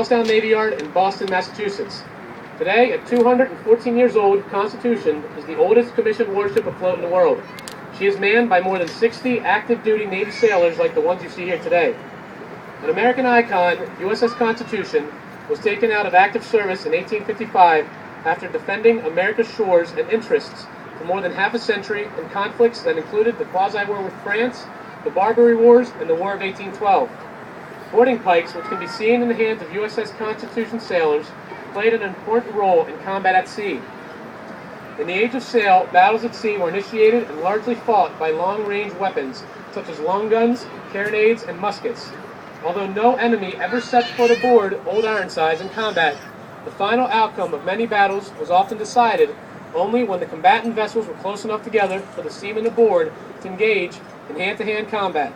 Charlestown Navy Yard in Boston, Massachusetts. Today, at 214 years old, Constitution is the oldest commissioned warship afloat in the world. She is manned by more than 60 active-duty Navy sailors like the ones you see here today. An American icon, USS Constitution, was taken out of active service in 1855 after defending America's shores and interests for more than half a century in conflicts that included the quasi-war with France, the Barbary Wars, and the War of 1812. Boarding pikes, which can be seen in the hands of USS Constitution sailors, played an important role in combat at sea. In the age of sail, battles at sea were initiated and largely fought by long-range weapons such as long guns, carronades, and muskets. Although no enemy ever set foot aboard Old Ironsides in combat, the final outcome of many battles was often decided only when the combatant vessels were close enough together for the seamen aboard to engage in hand-to-hand combat.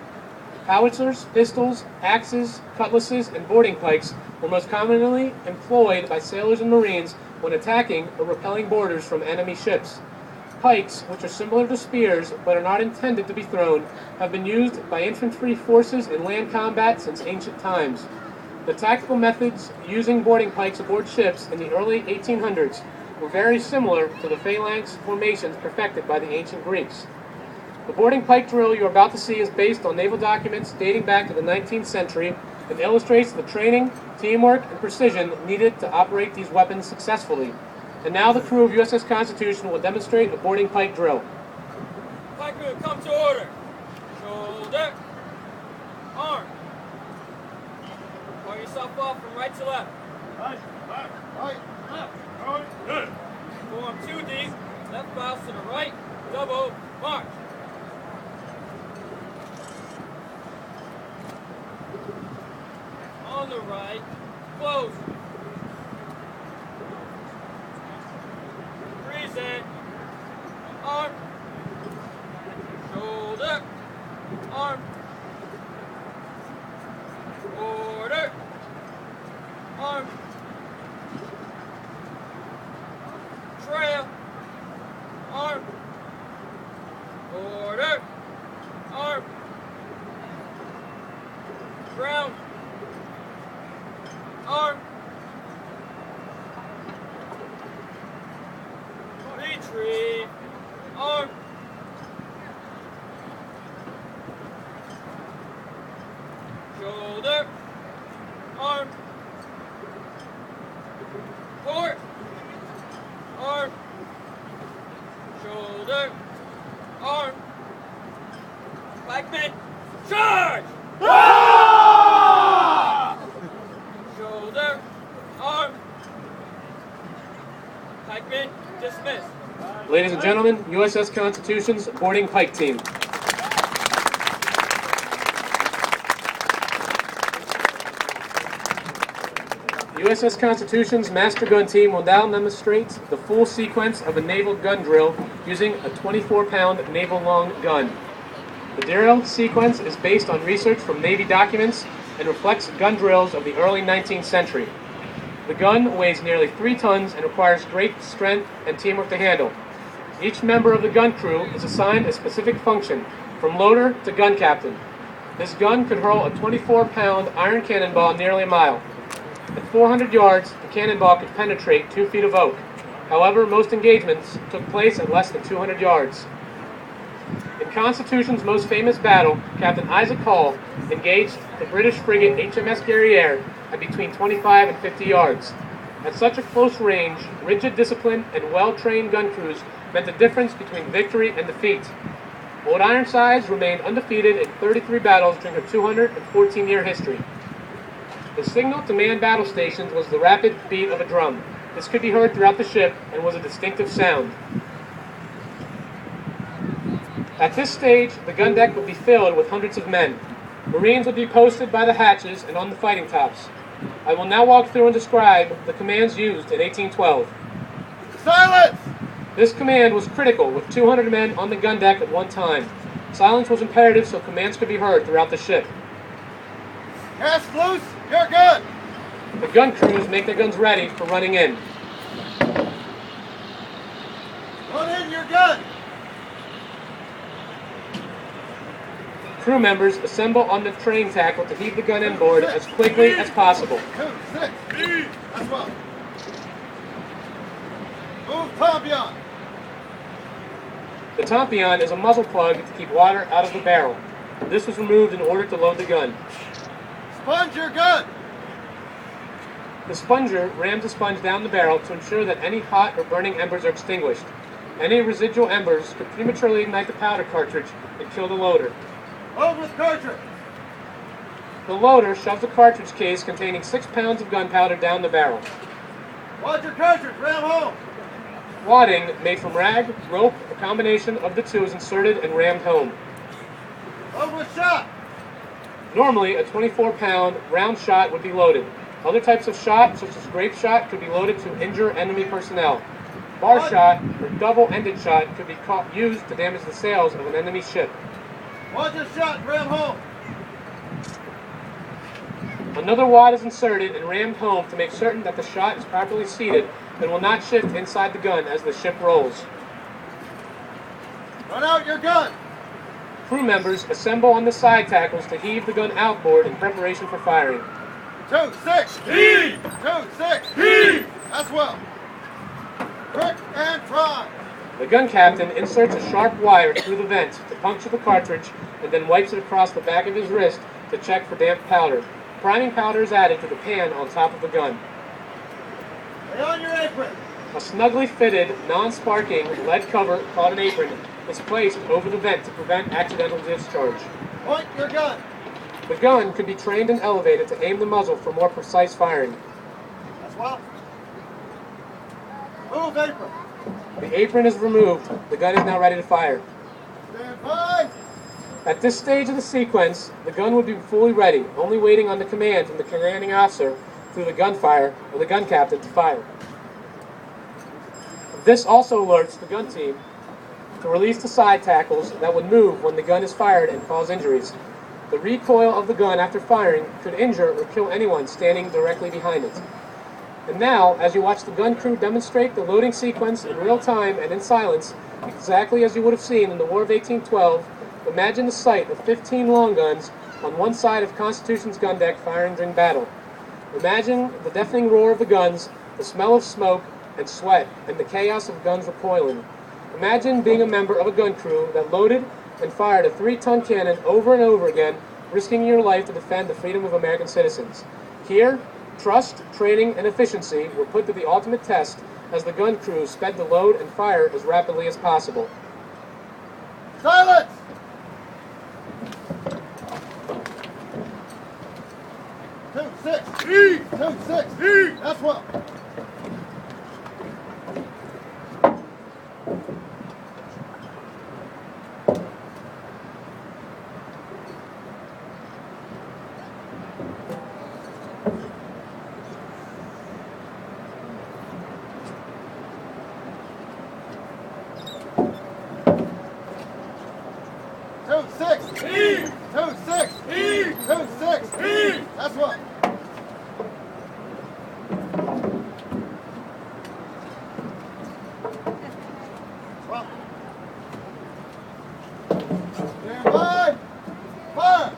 Howitzers, pistols, axes, cutlasses, and boarding pikes were most commonly employed by sailors and marines when attacking or repelling boarders from enemy ships. Pikes, which are similar to spears but are not intended to be thrown, have been used by infantry forces in land combat since ancient times. The tactical methods using boarding pikes aboard ships in the early 1800s were very similar to the phalanx formations perfected by the ancient Greeks. The boarding pike drill you are about to see is based on naval documents dating back to the 19th century and illustrates the training, teamwork, and precision needed to operate these weapons successfully. And now the crew of USS Constitution will demonstrate a boarding pike drill. Pike crew, come to order. Shoulder. Arm. Point yourself off from right to left. Right, left. Good. Form 2 deep. Left bows to the right. Double. March. On the right. Close. Present. Arm. Shoulder. Arm. Order. Arm. Trail. Arm. Order. Arm. Ground. Arm. Retreat. Arm. Shoulder. Arm. Port. Arm. Shoulder. Arm. Flagman. Charge! Shoulder. Arm. Pikeman dismissed. Ladies and gentlemen, USS Constitution's boarding pike team. USS Constitution's master gun team will now demonstrate the full sequence of a naval gun drill using a 24-pound naval-long gun. The drill sequence is based on research from Navy documents and reflects gun drills of the early 19th century. The gun weighs nearly 3 tons and requires great strength and teamwork to handle. Each member of the gun crew is assigned a specific function, from loader to gun captain. This gun could hurl a 24-pound iron cannonball nearly a mile. At 400 yards, the cannonball could penetrate 2 feet of oak. However, most engagements took place at less than 200 yards. In Constitution's most famous battle, Captain Isaac Hall engaged the British frigate HMS Guerriere at between 25 and 50 yards. At such a close range, rigid discipline and well-trained gun crews meant the difference between victory and defeat. Old Ironsides remained undefeated in 33 battles during her 214-year history. The signal to man battle stations was the rapid beat of a drum. This could be heard throughout the ship and was a distinctive sound. At this stage, the gun deck would be filled with hundreds of men. Marines would be posted by the hatches and on the fighting tops. I will now walk through and describe the commands used in 1812. Silence! This command was critical, with 200 men on the gun deck at one time. Silence was imperative so commands could be heard throughout the ship. Cast loose your gun! The gun crews make their guns ready for running in. Run in your gun! Crew members assemble on the train tackle to heave the gun inboard as quickly as possible. 2-6. That's well. Move tompion. The tompion is a muzzle plug to keep water out of the barrel. This was removed in order to load the gun. Sponge your gun. The sponger rams the sponge down the barrel to ensure that any hot or burning embers are extinguished. Any residual embers could prematurely ignite the powder cartridge and kill the loader. Load with cartridge. The loader shoves a cartridge case containing 6 pounds of gunpowder down the barrel. Wad your cartridge. Ram home. Wadding, made from rag, rope, a combination of the two, is inserted and rammed home. Load with shot. Normally, a 24-pound round shot would be loaded. Other types of shot, such as grape shot, could be loaded to injure enemy personnel. Bar shot, or double-ended shot, could be used to damage the sails of an enemy ship. Wad your shot and ram home. Another wad is inserted and rammed home to make certain that the shot is properly seated and will not shift inside the gun as the ship rolls. Run out your gun. Crew members assemble on the side tackles to heave the gun outboard in preparation for firing. 2-6. Heave! 2-6. Heave! That's well. Quick and try. The gun captain inserts a sharp wire through the vent to puncture the cartridge and then wipes it across the back of his wrist to check for damp powder. Priming powder is added to the pan on top of the gun. Lay on your apron. A snugly fitted, non-sparking lead cover called an apron is placed over the vent to prevent accidental discharge. Point your gun. The gun could be trained and elevated to aim the muzzle for more precise firing. That's well. Move apron. The apron is removed. The gun is now ready to fire. Stand by. At this stage of the sequence, the gun would be fully ready, only waiting on the command from the commanding officer through the gunfire or the gun captain to fire. This also alerts the gun team to release the side tackles that would move when the gun is fired and cause injuries. The recoil of the gun after firing could injure or kill anyone standing directly behind it. And now, as you watch the gun crew demonstrate the loading sequence in real time and in silence, exactly as you would have seen in the War of 1812, imagine the sight of 15 long guns on one side of Constitution's gun deck firing during battle. Imagine the deafening roar of the guns, the smell of smoke and sweat, and the chaos of guns recoiling. Imagine being a member of a gun crew that loaded and fired a 3-ton cannon over and over again, risking your life to defend the freedom of American citizens. Here, trust, training, and efficiency were put to the ultimate test as the gun crew sped to load and fire as rapidly as possible. Silence. 2-6. Heave! 2-6. Heave! That's well. Heave! 2-6. Heave! 2-6. Heave! That's well. Well. Stand by. Fire.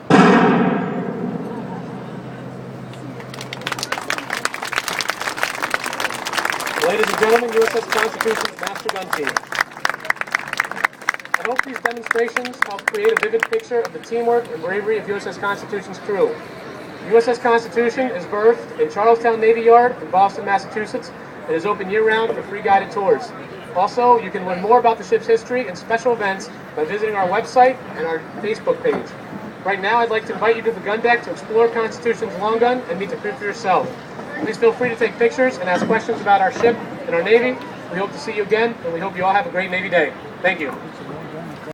Ladies and gentlemen, USS Constitution's Master Gun Team. I hope these demonstrations help create a vivid picture of the teamwork and bravery of USS Constitution's crew. USS Constitution is berthed in Charlestown Navy Yard in Boston, Massachusetts, and is open year-round for free guided tours. Also, you can learn more about the ship's history and special events by visiting our website and our Facebook page. Right now, I'd like to invite you to the gun deck to explore Constitution's long gun and meet the crew for yourself. Please feel free to take pictures and ask questions about our ship and our Navy. We hope to see you again, and we hope you all have a great Navy Day. Thank you.